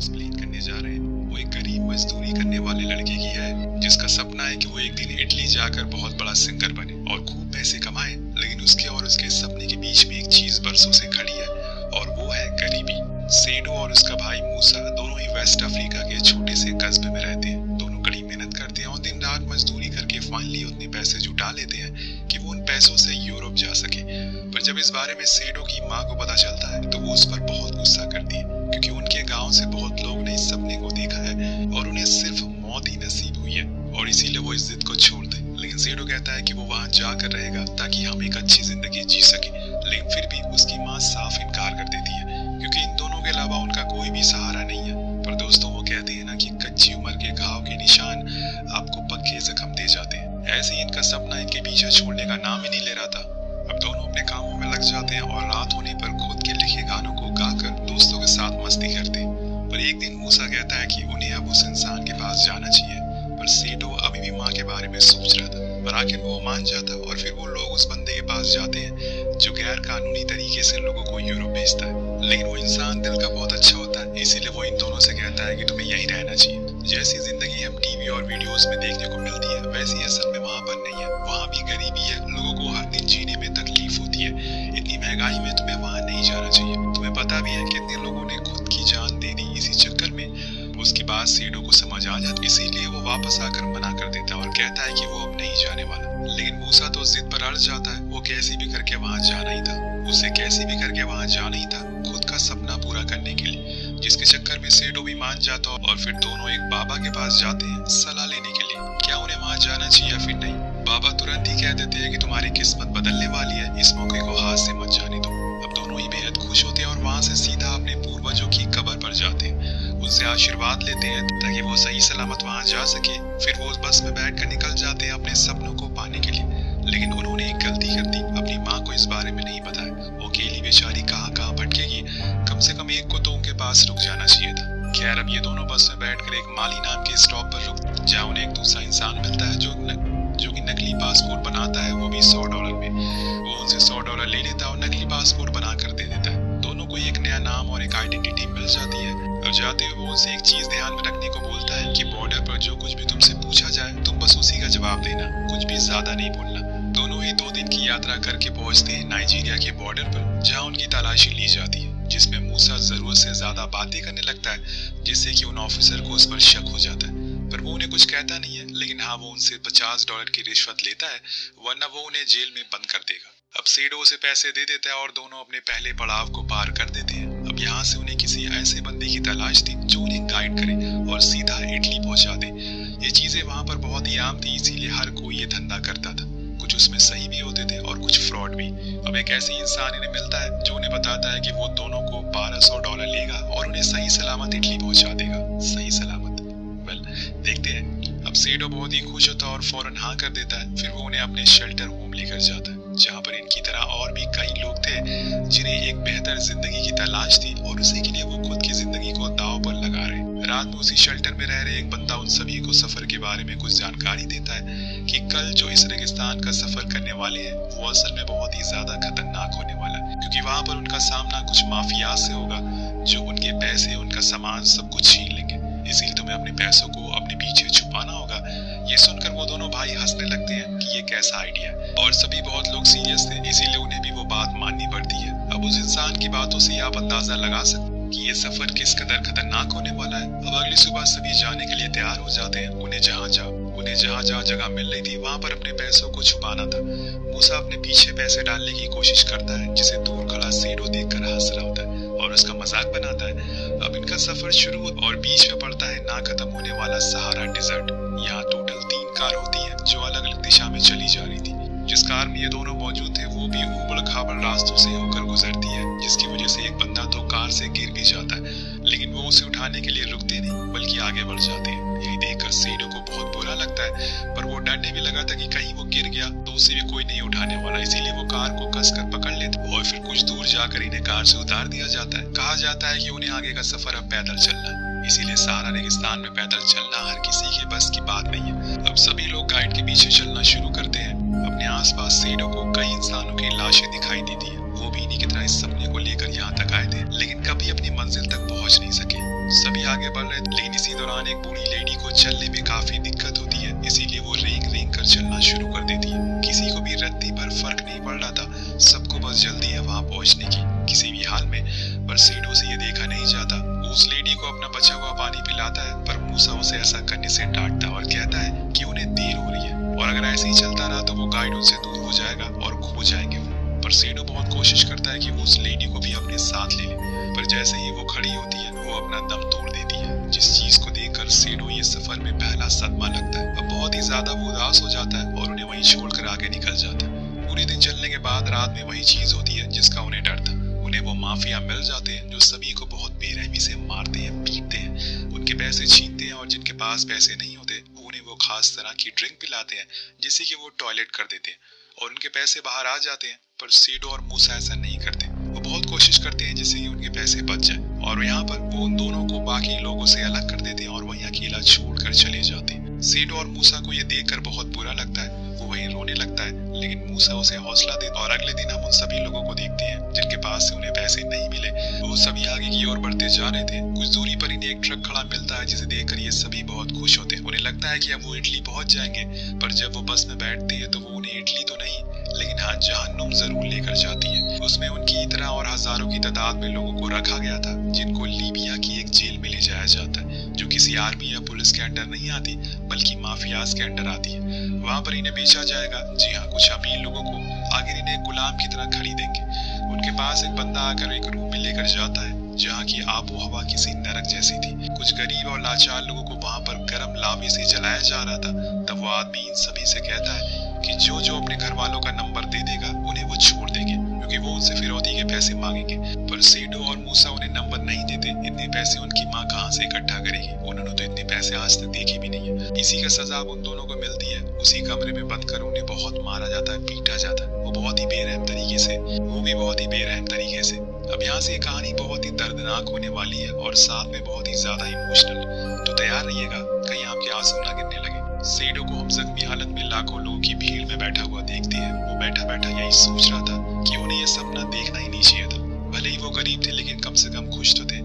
Explain करने जा रहे हैं वो एक गरीब मजदूरी करने वाले लड़के की है जिसका सपना है कि वो एक दिन इटली जाकर बहुत बड़ा सिंगर बने और खूब पैसे कमाए। लेकिन उसके और उसके सपने के बीच में एक चीज बरसों से खड़ी है और वो है गरीबी। सेडो और उसका भाई मूसा दोनों ही वेस्ट अफ्रीका के छोटे से कस्बे में रहते हैं। दोनों कड़ी मेहनत करते हैं और दिन रात मजदूरी करके फाइनली उतने पैसे जुटा लेते हैं कि वो उन पैसों से यूरोप जा सके। पर जब इस बारे में सेडो की माँ को पता चलता है तो वो उस पर बहुत गुस्सा करती है, क्योंकि उनके गांव से बहुत लोग ने इस सपने को देखा है और उन्हें सिर्फ मौत ही नसीब हुई है और इसीलिए वो इस जिद को छोड़ दे। लेकिन सेडो कहता है कि वो वहां जाकर रहेगा ताकि हम एक अच्छी जिंदगी जी सके। लेकिन फिर भी उसकी माँ साफ इनकार कर देती है, क्योंकि इन दोनों के अलावा उनका कोई भी सहारा नहीं है। पर दोस्तों, वो कहते हैं ना कि कच्ची उम्र के घाव के निशान आपको पक्के जख्म दे जाते हैं। ऐसे ही इनका सपना इनके पीछे छोड़ने का नाम ही नहीं ले रहा था। अब दोनों अपने कामों में लग जाते हैं और रात होने पर खुद के लिखे गानों को गाकर दोस्तों के साथ मस्ती करते हैं। पर एक दिन मूसा कहता है कि उन्हें अब उस इंसान के पास जाना चाहिए, पर सेडो अभी भी माँ के बारे में सोच रहा था। पर आखिर वो मान जाता और फिर वो लोग उस बंदे के पास जाते हैं जो गैर कानूनी तरीके से लोगों को यूरोप भेजता है। लेकिन वो इंसान दिल का बहुत अच्छा होता है, इसीलिए वो इन दोनों से कहता है कि तुम्हें यहीं रहना चाहिए। जैसी जिंदगी हम टीवी और वीडियोस में देखने को मिलती है वैसी असल में वहाँ पर नहीं है। वहाँ भी गरीबी है, लोगों को हर दिन जीने में तकलीफ होती है। इतनी महंगाई में तुम्हें वहाँ नहीं जाना चाहिए। तुम्हें पता भी है कितने लोगों ने खुद की जान दे दी इसी चक्कर में। उसकी बात सेडो को समझ आ जाती, इसीलिए वो वापस आकर मना कर देता है और कहता है कि वो अब नहीं जाने वाला। लेकिन मूसा तो जिद पर अड़ जाता है। वो कैसे भी करके वहाँ जाना ही था। उसे कैसे भी करके वहाँ जाना ही था, खुद का सपना पूरा करने के लिए, जिसके चक्कर में सेडो भी मान जाता और फिर दोनों एक बाबा के पास जाते हैं सलाह लेने के लिए, क्या उन्हें वहाँ जाना चाहिए या फिर नहीं। बाबा तुरंत ही कह देते हैं कि तुम्हारी किस्मत बदलने वाली है, इस मौके को हाथ से मत जाने दो। अब दोनों ही बेहद खुश होते हैं और वहाँ से सीधा अपने पूर्वजों की कब्र पर जाते हैं, उनसे आशीर्वाद लेते हैं ताकि वो सही सलामत वहाँ जा सके। फिर वो उस बस में बैठकर निकल जाते हैं अपने सपनों को पाने के लिए। लेकिन उन्होंने एक गलती कर दी, अपनी माँ को इस बारे में नहीं बताया। वो अकेली बेचारी कहाँ कहाँ भटकेगी, कम से कम एक को तो उनके पास रुक जाना चाहिए था। खैर, अब ये दोनों बस में बैठकर एक माली नाम के स्टॉप पर रुकते, जहाँ उन्हें एक दूसरा इंसान मिलता है जो कि नकली पासपोर्ट बनाता है, वो भी $100 में। वो उनसे $100 ले लेता है और नकली पासपोर्ट बना कर दे देता है। दोनों को एक नया नाम और एक आइडेंटिटी मिल जाती है। अब जाते हुए वो उनसे एक चीज ध्यान में रखने को बोलता है कि बॉर्डर पर जो कुछ भी तुमसे पूछा जाए तुम बस उसी का जवाब देना, कुछ भी ज्यादा नहीं बोलना। दोनों ही 2 दिन की यात्रा करके पहुंचते हैं नाइजीरिया के बॉर्डर पर, जहां उनकी तलाशी ली जाती है, जिसमें मूसा जरूरत से ज्यादा बातें करने लगता है, जिससे कि उन ऑफिसर को उस पर शक हो जाता है। पर वो उन्हें कुछ कहता नहीं है, लेकिन हाँ, वो उनसे $50 की रिश्वत लेता है, वरना वो उन्हें जेल में बंद कर देगा। अब सेडो उसे पैसे दे देता है और दोनों अपने पहले पड़ाव को पार कर देते हैं। अब यहाँ से उन्हें किसी ऐसे बंदे की तलाश थी जो उन्हें गाइड करे और सीधा इटली पहुंचा दे। ये चीजें वहाँ पर बहुत ही आम थी, इसीलिए हर कोई ये धंधा करता था। कुछ उसमें सही भी होते थे और कुछ फ्रॉड भी। अब एक ऐसी इंसान इन्हें मिलता है जो उन्हें बताता है कि वो दोनों को $1200 लेगा और उन्हें सही सलामत इटली पहुंचा देगा। सही सलामत। देखते हैं। अब सेडो बहुत ही खुश होता है और फौरन हाँ कर देता है। फिर वो उन्हें अपने शेल्टर होम लेकर जाता है, जहाँ पर इनकी तरह और भी कई लोग थे जिन्हें एक बेहतर जिंदगी की तलाश थी और उसी के लिए वो खुद की जिंदगी को दांव पर लगा रहे। रात में उसी शेल्टर में रह रहे एक बंदा उन सभी को सफर के बारे में कुछ जानकारी देता है कि कल जो इस रेगिस्तान का सफर करने वाले हैं वो असल में बहुत ही ज्यादा खतरनाक होने वाला है, क्योंकि वहाँ पर उनका सामना कुछ माफिया से होगा जो उनके पैसे, उनका सामान सब कुछ छीन लेंगे। इसीलिए तुम्हें अपने पैसों को अपने पीछे छुपाना होगा। ये सुनकर वो दोनों भाई हंसने लगते हैं कि ये कैसा आइडिया है, और सभी बहुत लोग सीरियस थे, इसीलिए उन्हें भी वो बात माननी पड़ती है। अब उस इंसान की बातों से आप अंदाजा लगा सकते कि ये सफर किस कदर खतरनाक होने वाला है। अब अगली सुबह सभी जाने के लिए तैयार हो जाते हैं। उन्हें जहाँ जहाँ जगह मिल रही थी वहाँ पर अपने पैसों को छुपाना था। मूसा अपने पीछे पैसे डालने की कोशिश करता है, जिसे दूर खड़ा सेडो देखकर हंस रहा होता है और उसका मजाक बनाता है। अब इनका सफर शुरू और बीच में पड़ता है ना खत्म होने वाला सहारा डेजर्ट। यहाँ टोटल 3 कार होती है जो अलग अलग दिशा में चली जा रही थी। जिस कार में ये दोनों मौजूद थे वो भी उबड़ खाबड़ रास्तों से होकर गुजरती है, जिसकी वजह से एक बंदा तो कार से गिर भी जाता है, लेकिन वो उसे उठाने के लिए रुकते नहीं बल्कि आगे बढ़ जाते हैं। यही देखकर सेडो को बहुत बुरा लगता है, पर वो डरने भी लगा था कि कहीं वो गिर गया तो उसे भी कोई नहीं उठाने वाला, इसीलिए वो कार को कसकर पकड़ लेते और फिर कुछ दूर जाकर इन्हें कार से उतार दिया जाता है। कहा जाता है कि उन्हें आगे का सफर अब पैदल चलना है, इसीलिए सहारा रेगिस्तान में पैदल चलना हर किसी के बस की बात नहीं है। अब सभी लोग गाइड के पीछे चलना शुरू करते हैं। अपने आसपास सेडो को कई इंसानों की लाशें दिखाई देती है। वो भी इन्हीं की तरह इस सपने को लेकर यहाँ तक आए थे, लेकिन कभी अपनी मंजिल तक पहुँच नहीं सके। सभी आगे बढ़ रहे थे, लेकिन इसी दौरान एक बूढ़ी लेडी को चलने में काफी दिक्कत होती है, इसीलिए वो रेंग रेंग कर चलना शुरू कर देती है। किसी को भी रत्ती भर फर्क नहीं पड़ रहा था, सबको बस जल्दी है वहां पहुंचने की किसी भी हाल में। पर सेडो से ये देखा नहीं जाता। उस लेडी को अपना बचा हुआ पानी पिलाता है, पर मूसा उसे ऐसा करने से डांटता है और कहता है कि उन्हें देर हो रही है और अगर ऐसे ही चलता रहा तो वो गाइड उनसे दूर हो जाएगा और खो जाएंगे वो। पर सेडो बहुत कोशिश करता है कि वो उस लेडी को भी अपने साथ ले ले, पर जैसे ही वो खड़ी होती है वो अपना दम तोड़ देती है, जिस चीज को देखकर सेडो ये सफर में पहला सदमा लगता है। अब बहुत ही ज्यादा वो उदास हो जाता है और उन्हें वहीं छोड़कर आगे निकल जाता है। पूरे दिन चलने के बाद रात में वही चीज होती है जिसका उन्हें डर था। उन्हें वो माफिया मिल जाते हैं जो सभी को बहुत बेरहमी से मारते हैं, पीटते हैं, उनके पैसे छीनते हैं और जिनके पास पैसे नहीं होते उन्हें वो खास तरह की ड्रिंक पिलाते हैं जिससे कि वो टॉयलेट कर देते हैं और उनके पैसे बाहर आ जाते हैं। पर सेडो और मूसा ऐसा नहीं करते, वो बहुत कोशिश करते हैं जिससे कि उनके पैसे बच जाए और यहाँ पर वो उन दोनों को बाकी लोगों से अलग कर देते हैं और वहीं अकेला छोड़कर चले जाते हैं। सेडो और मूसा को ये देखकर बहुत बुरा लगता है, वो वहीं रोने लगता है, लेकिन मूसा उसे हौसला देता है और अगले दिन हम उन सभी लोगों को देखते हैं जिनके पास से उन्हें पैसे नहीं मिले। वो सभी आगे की ओर बढ़ते जा रहे थे। कुछ दूरी पर इन्हें एक ट्रक खड़ा मिलता है जिसे देखकर ये सभी बहुत खुश होते हैं। उन्हें लगता है कि अब वो इटली पहुंच जाएंगे, पर जब वो बस में बैठते हैं तो वो उन्हें इटली तो नहीं लेकिन हाँ जहन्नुम जरूर लेकर जाती है। उसमें उनकी तरह और हजारों की तादाद में लोगों को रखा गया था जिनको लीबिया की एक जेल में ले जाया जाता है जो किसी आर्मी या पुलिस के अंडर नहीं आती बल्कि माफियाज के अंडर आती है। वहां पर इन्हें बेचा जाएगा। जी हाँ, कुछ अमीर लोगों को आगे इन्हें एक गुलाम की तरह खरीदेंगे। उनके पास एक बंदा आकर एक रूम में लेकर जाता है जहाँ की आबो हवा किसी नरक जैसी थी। कुछ गरीब और लाचार लोगों को वहां पर गर्म लावे से जलाया जा रहा था। तब वो आदमी इन सभी से कहता है कि जो जो अपने घर वालों का नंबर दे देगा उन्हें वो छोड़ देंगे, क्योंकि वो उनसे फिरौती के पैसे मांगेंगे। पर सेडो और मूसा उन्हें नंबर नहीं देते। इतने पैसे उनकी माँ कहाँ से इकट्ठा करेगी, उन्होंने तो इतने पैसे आज तक देखे भी नहीं है। इसी का सजा उन दोनों को मिलती है। उसी कमरे में बंद कर उन्हें बहुत मारा जाता है, पीटा जाता है, वो बहुत ही बेरहम तरीके से, वो भी बहुत ही बेरहम तरीके से। अब यहाँ से ये कहानी बहुत ही दर्दनाक होने वाली है और साथ में बहुत ही ज्यादा इमोशनल, तो तैयार रहिएगा कहीं आपके आंसू ना गिरने लगे। सेडो को हम जख्मी हालत में लाखों लोगों की भीड़ में बैठा हुआ देखते हैं। वो बैठा बैठा यही सोच रहा था कि उन्हें यह सपना देखना ही नहीं चाहिए था। भले ही वो गरीब थे लेकिन कम से कम खुश तो थे,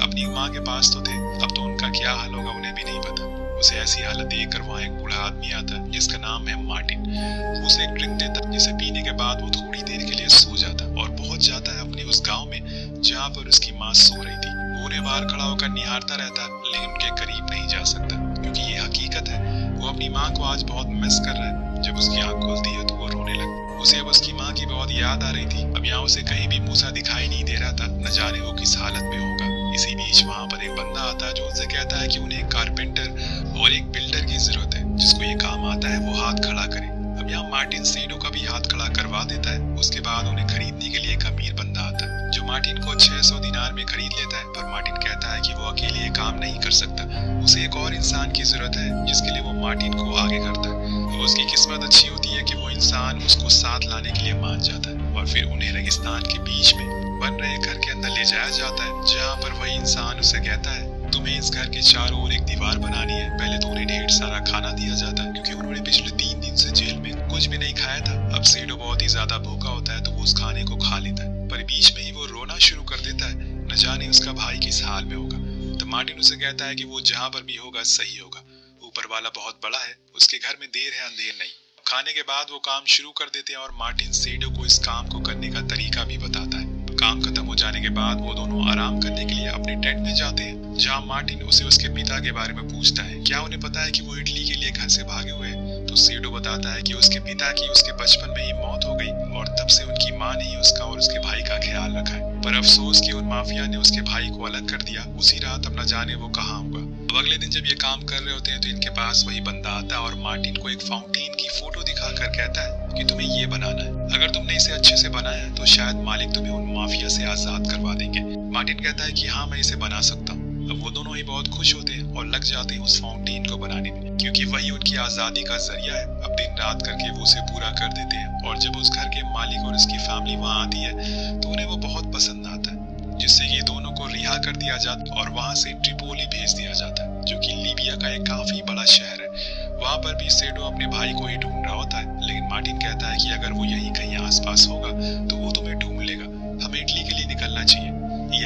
अपनी माँ के पास तो थे। अब तो उनका क्या हाल होगा उन्हें भी नहीं पता। उसे ऐसी हालत देखकर वहाँ एक बूढ़ा आदमी आता है जिसका नाम है मार्टिन। वो उसे एक ड्रिंक देता जिसे पीने के बाद वो थोड़ी देर के लिए सो जाता और पहुंच जाता है अपने उस गाँव में जहाँ पर उसकी माँ सो रही थी। वो उन्हें बाहर खड़ा होकर निहारता रहता लेकिन उनके करीब नहीं जा सकता, क्योंकि ये हकीकत है वो अपनी माँ को आज बहुत मिस कर रहा है। जब उसकी आंख खुलती है तो वो रोने लगता। उसे अब उसकी माँ की बहुत याद आ रही थी। अब यहाँ उसे कहीं भी मूसा दिखाई नहीं दे रहा था, न जाने वो किस हालत में होगा। इसी बीच वहाँ पर एक बंदा आता है जो उनसे कहता है कि उन्हें एक कारपेंटर और एक बिल्डर की जरूरत है जिसको ये काम आता है वो हाथ खड़ा करे। अब यहाँ मार्टिन सेडो का भी हाथ खड़ा करवा देता है। उसके बाद उन्हें खरीदने के लिए एक अमीर बंदा आता है जो मार्टिन को 600 दिनार में खरीद लेता है। पर मार्टिन कहता है कि वो अकेले ये काम नहीं कर सकता, उसे एक और इंसान की जरूरत है, जिसके लिए वो मार्टिन को आगे करता है। तो उसकी किस्मत अच्छी होती है कि वो इंसान उसको साथ लाने के लिए मान जाता है और फिर उन्हें रेगिस्तान के बीच में बन रहे घर के अंदर ले जाया जाता है, जहाँ पर वही इंसान उसे कहता है तुम्हें इस घर के चारों ओर एक दीवार बनानी है। पहले तो उन्हें ढेर सारा खाना दिया जाता है क्योंकि उन्होंने पिछले 3 दिन से जेल में कुछ भी नहीं खाया था। अब सेडो बहुत ही ज्यादा भूखा होता है तो वो उस खाने को खा लेता है, पर बीच में ही वो रोना शुरू कर देता है, न जाने उसका भाई किस हाल में होगा। तो मार्टिन उसे कहता है कि वो जहाँ पर भी होगा सही होगा, ऊपर वाला बहुत बड़ा है, उसके घर में देर है अंधेर नहीं। खाने के बाद वो काम शुरू कर देते हैं और मार्टिन सेडो को इस काम को करने का तरीका भी बताता है। काम खत्म हो जाने के बाद वो दोनों आराम करने के लिए अपने टेंट में जाते हैं, जहाँ मार्टिन उसे उसके पिता के बारे में पूछता है क्या उन्हें पता है कि वो इटली के लिए घर से भागे हुए हैं। तो सेडो बताता है कि उसके पिता की उसके बचपन में ही मौत हो गई और तब से उनकी माँ ने ही उसका और उसके भाई का ख्याल रखा है, पर अफसोस कि उन माफिया ने उसके भाई को अलग कर दिया। उसी रात अब न जाने वो कहाँ होगा। अब अगले दिन जब ये काम कर रहे होते हैं तो इनके पास वही बंदा आता है और मार्टिन को एक फाउंटेन की फोटो दिखाकर कहता है कि तुम्हें ये बनाना है, अगर तुमने इसे अच्छे से बनाया तो शायद मालिक तुम्हें उन माफिया से आजाद करवा देंगे। मार्टिन कहता है कि हाँ मैं इसे बना सकता हूँ। अब वो दोनों ही बहुत खुश होते हैं और लग जाते हैं उस फाउंटेन को बनाने में, क्योंकि वही उनकी आजादी का जरिया है। अब दिन रात करके वो उसे पूरा कर देते हैं और जब उस घर के मालिक और उसकी फैमिली वहाँ आती है तो उन्हें वो बहुत पसंद आता है, जिससे ये दोनों को रिहा कर दिया जाता और वहाँ से ट्रिपोली भेज दिया जाता है, जो कि लीबिया का एक काफी बड़ा शहर है। वहाँ पर भी सेडो अपने भाई को ही ढूंढ रहा होता है, लेकिन मार्टिन कहता है कि अगर वो यहीं कहीं आसपास होगा तो वो तुम्हें ढूंढ लेगा, हमें इटली के लिए निकलना चाहिए।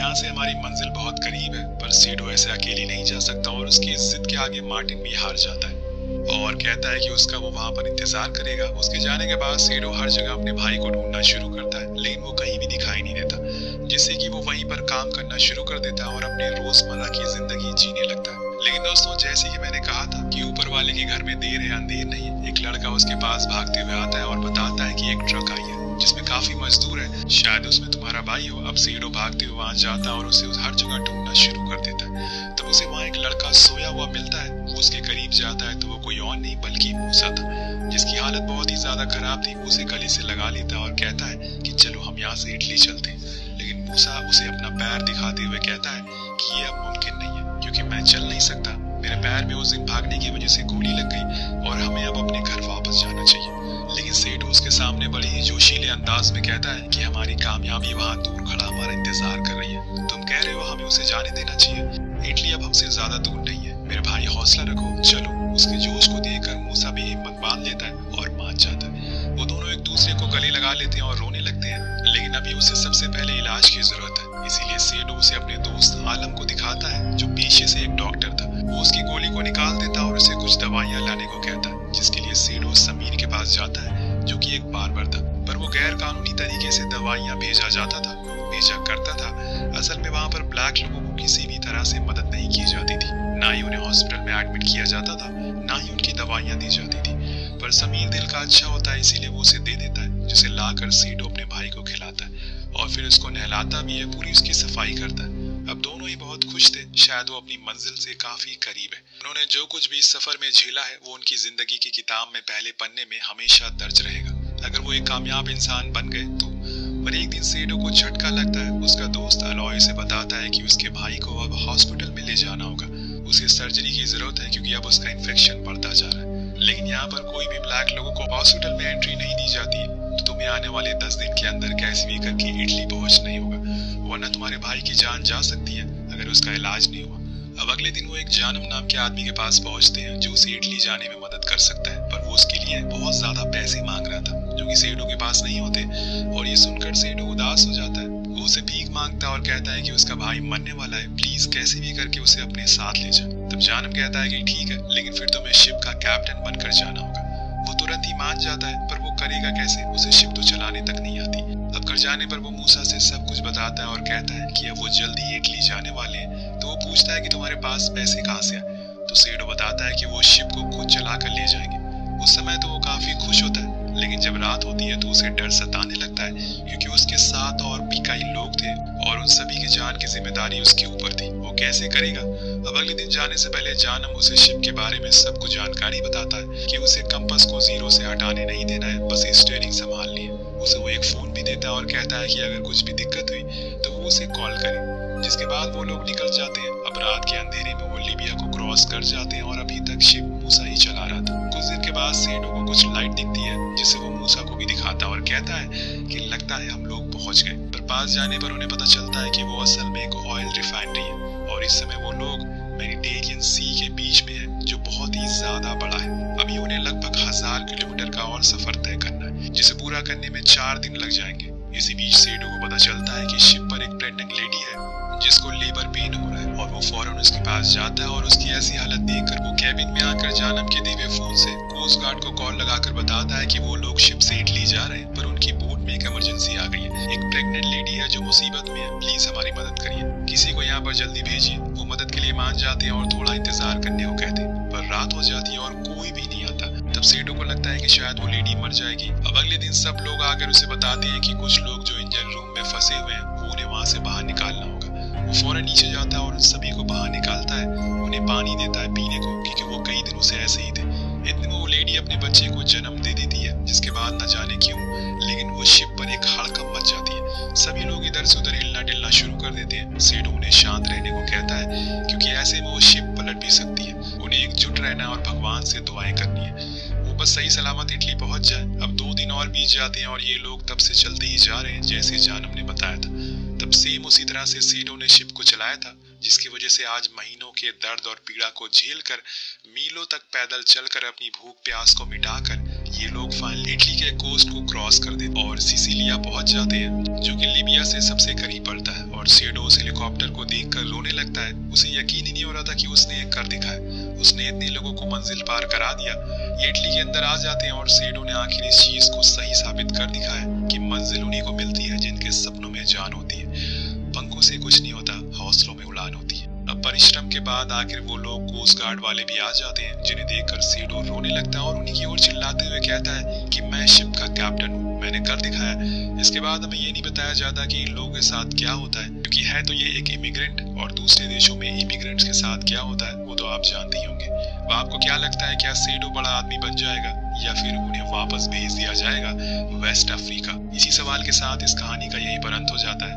यहाँ से हमारी मंजिल बहुत करीब है, पर सेडो ऐसे अकेले नहीं जा सकता और उसकी इस जिद के आगे मार्टिन भी हार जाता है और कहता है कि उसका वो वहाँ पर इंतजार करेगा। उसके जाने के बाद सेडो हर जगह अपने भाई को ढूंढना शुरू करता है, लेकिन वो कहीं भी दिखाई नहीं देता, जिससे कि वो वहीं पर काम करना शुरू कर देता है और अपने रोजमर्रा की जिंदगी जीने लगता है। लेकिन दोस्तों, जैसे कि मैंने कहा था कि ऊपर वाले के घर में देर है अंधेर नहीं है, एक लड़का उसके पास भागते हुए आता है और बताता है कि एक ट्रक आई है जिसमें काफी मजदूर है, शायद उसमें तुम्हारा भाई हो। अब सेडो भागते हुए वहां जाता है और उसे हर जगह ढूंढना शुरू कर देता है। तब उसे वहां एक लड़का सोया हुआ मिलता है। वो उसके करीब जाता है तो वो कोई और नहीं बल्कि मूसा था, जिसकी हालत बहुत ही ज्यादा खराब थी। उसे गले से लगा लेता है और कहता है कि चलो हम यहाँ से इटली चलते हैं। लेकिन मूसा उसे अपना पैर दिखाते हुए कहता है कि ये अब मुमकिन नहीं है, क्योंकि मैं चल नहीं सकता। मेरे पैर में उस दिन भागने की वजह से गोली लग गई और हमें अब अपने घर वापस जाना चाहिए। लेकिन सेडो उसके सामने बड़ी ही जोशीले अंदाज में कहता है कि हमारी कामयाबी वहां दूर खड़ा हमारा इंतजार कर रही है। तुम कह रहे हो हमें उसे जाने देना चाहिए, इटली अब हमसे ज्यादा दूर नहीं है। मेरे भाई हौसला रखो, चलो। उसके जोश को देखकर मूसा भी हिम्मत बांध लेता है और मान जाता है। वो दोनों एक दूसरे को गले लगा लेते हैं और रोने लगते हैं, लेकिन अभी उसे सबसे पहले इलाज की जरूरत है। इसीलिए सेडो उसे अपने दोस्त आलम को दिखाता है, जो पेशे से एक डॉक्टर था। वो उसकी गोली को निकाल देता है और उसे कुछ दवाइयां लाने को कहता है, जिसके लिए सेडो समीर के पास जाता है, जो कि एक बार्बर था। पर वो गैर कानूनी तरीके से दवाइयां भेजा करता था। असल में वहाँ पर ब्लैक लोगों को किसी भी तरह से मदद नहीं की जाती थी, ना ही उन्हें हॉस्पिटल में एडमिट किया जाता था, ना ही उनकी दवाइयां दी जाती थी। पर समीर दिल का अच्छा होता है, इसीलिए वो उसे दे देता है, जिसे लाकर सेडो अपने भाई को खिलाता है और फिर उसको नहलाता भी है, पूरी उसकी सफाई करता है। अब दोनों ही बहुत खुश थे, शायद वो अपनी मंजिल से काफी करीब है। उन्होंने जो कुछ भी इस सफर में झेला है वो उनकी जिंदगी की किताब में पहले पन्ने में हमेशा दर्ज रहेगा, अगर वो एक कामयाब इंसान बन गए तो। पर एक दिन सेडो को झटका लगता है। उसका दोस्त अलॉय से बताता है कि उसके भाई को अब हॉस्पिटल में ले जाना होगा, उसे सर्जरी की जरूरत है क्योंकि अब उसका इन्फेक्शन बढ़ता जा रहा है। लेकिन यहाँ पर कोई भी ब्लैक लोगों को हॉस्पिटल में एंट्री नहीं दी जाती है, तो तुम्हें आने वाले 10 दिन के अंदर कैसे भी करके इटली पहुंचना ही होगा, वरना तुम्हारे भाई की जान जा सकती है अगर उसका इलाज नहीं हुआ। अब अगले दिन वो एक जानम नाम के आदमी के पास पहुंचते हैं, जो उसे इटली जाने में मदद कर सकता है, पर वो उसके लिए बहुत ज्यादा पैसे मांग रहा था, जो कि सेडो के पास नहीं होते। और ये सुनकर सेडो उदास हो जाता है। वो उसे भीख मांगता है और कहता है कि उसका भाई मरने वाला है, प्लीज कैसे भी करके उसे अपने साथ ले जा। तब जानम कहता है कि ठीक है, लेकिन फिर तुम्हें शिप का कैप्टन बनकर जाना होगा। वो तुरंत ही मान जाता है, पर वो करेगा कैसे, उसे शिप तो चलाने तक नहीं आती। अब घर जाने पर वो मूसा से सब कुछ बताता है और कहता है कि अब वो जल्दी इटली जाने वाले हैं। तो वो पूछता है कि तुम्हारे पास पैसे कहाँ से आए। तो सेडो बताता है कि वो शिप को खुद चला कर ले जाएंगे। उस समय तो वो काफी खुश होता है, लेकिन जब रात होती है तो उसे डर सताने लगता है, क्योंकि उसके साथ और भी कई लोग थे और उन सभी की जान की जिम्मेदारी उसके ऊपर थी। वो कैसे करेगा। अब अगले दिन जाने से पहले जानम उसे शिप के बारे में सब कुछ जानकारी बताता है कि उसे कंपास को जीरो से हटाने नहीं देना है, बस स्टीयरिंग संभालनी है। उसे वो एक फोन भी देता है और कहता है कि अगर कुछ भी दिक्कत हुई तो वो उसे कॉल करे। जिसके बाद वो लोग निकल जाते हैं। अब रात के अंधेरे में वो लीबिया को क्रॉस कर जाते हैं और अभी तक शिप मूसा ही चला रहा था। कुछ देर के बाद सेडो को कुछ लाइट दिखती है, जिसे वो मूसा को भी दिखाता है और कहता है कि लगता है हम लोग पहुंच गए। पर पास जाने पर उन्हें पता चलता है कि वो असल में एक ऑयल रिफाइनरी है और इस समय वो लोग मेडिटेरियन सी के बीच में है, जो बहुत ही ज्यादा बड़ा है। अभी उन्हें लगभग 1000 किलोमीटर का और सफर तय करना है, जिसे पूरा करने में 4 दिन लग जाएंगे। इसी बीच सेडो को पता चलता है कि शिप पर एक प्रेग्नेंट लेडी है जिसको लेबर पेन हो रहा है और वो फौरन उसके पास जाता है और उसकी ऐसी हालत देखकर वो कैबिन में आकर जानम के दिए फोन से कोस्ट गार्ड को कॉल लगाकर बताता है कि वो लोग शिप से इटली जा रहे हैं, पर उनकी बोट में एक इमरजेंसी आ गई है। एक प्रेग्नेंट लेडी है जो मुसीबत में है, प्लीज हमारी मदद करिए, किसी को यहाँ पर जल्दी भेजिए। वो मदद के लिए मान जाते हैं और थोड़ा इंतजार करने को कहते हैं, पर रात हो जाती है और कोई भी नहीं आता। तब सेडो को लगता है कि शायद वो लेडी मर जाएगी। अब अगले दिन सब लोग आकर उसे बताते हैं कि कुछ लोग जो इंजन रूम में फंसे हुए हैं, वो उन्हें वहां से बाहर निकालना होगा। वो फौरन नीचे जाता है और उन सभी को बाहर निकालता है, उन्हें पानी देता है पीने को, क्योंकि वो कई दिनों से ऐसे ही थे। इतने में वो लेडी अपने बच्चे को जन्म दे देती है, जिसके बाद न जाने क्यों, लेकिन वो शिप पर एक हड़कंप मच जाती है। सभी लोग इधर से उधर हिलना डुलना शुरू कर देते हैं। सेडो उन्हें शांत रहने को कहता है, क्योंकि ऐसे में वो शिप पलट भी सकती है। उन्हें एकजुट रहना और भगवान से दुआएं करनी है, वो बस सही सलामत इटली पहुंच जाए। अब 2 दिन और बीत जाते हैं और ये लोग तब से चलते ही जा रहे हैं जैसे जानम ने बताया था। तब सेम उसी तरह से सेडो ने शिप को चलाया था, जिसकी वजह से आज महीनों के दर्द और पीड़ा को झेलकर मीलों तक पैदल चलकर अपनी भूख प्यास को मिटाकर ये लोग फाइनली इटली के कोस्ट को क्रॉस कर देते और सिसिलिया पहुंच जाते हैं, जो कि लीबिया से सबसे करीब पड़ता है। और और सेडो उस हेलीकॉप्टर को देखकर रोने लगता है। उसे यकीन ही नहीं हो रहा था कि उसने ये कर दिखाया। उसने इतने लोगों को मंजिल पार करा दिया। ये इटली के अंदर आ जाते हैं और सेडो ने आखिर इस चीज को सही साबित कर दिखाया कि मंजिल उन्हीं को मिलती है जिनके सपनों में जान होती है। पंखों से कुछ नहीं होता, हौसलों में उड़ान होती है। अब परिश्रम के बाद आखिर वो लोग कोस्ट गार्ड वाले भी आ जाते हैं, जिन्हें देखकर सेडो रोने लगता है और उन्हीं की ओर चिल्लाते हुए कहता है कि मैं शिप का कैप्टन हूँ, मैंने कर दिखाया। इसके बाद हमें ये नहीं बताया जाता कि इन लोगों के साथ क्या होता है, क्योंकि है तो ये एक इमिग्रेंट, और दूसरे देशों में इमिग्रेंट्स के साथ क्या होता है वो तो आप जानते ही होंगे। अब आपको क्या लगता है, क्या सेडो बड़ा आदमी बन जाएगा या फिर उन्हें वापस भेज दिया जाएगा वेस्ट अफ्रीका? इसी सवाल के साथ इस कहानी का यहीं पर अंत हो जाता है।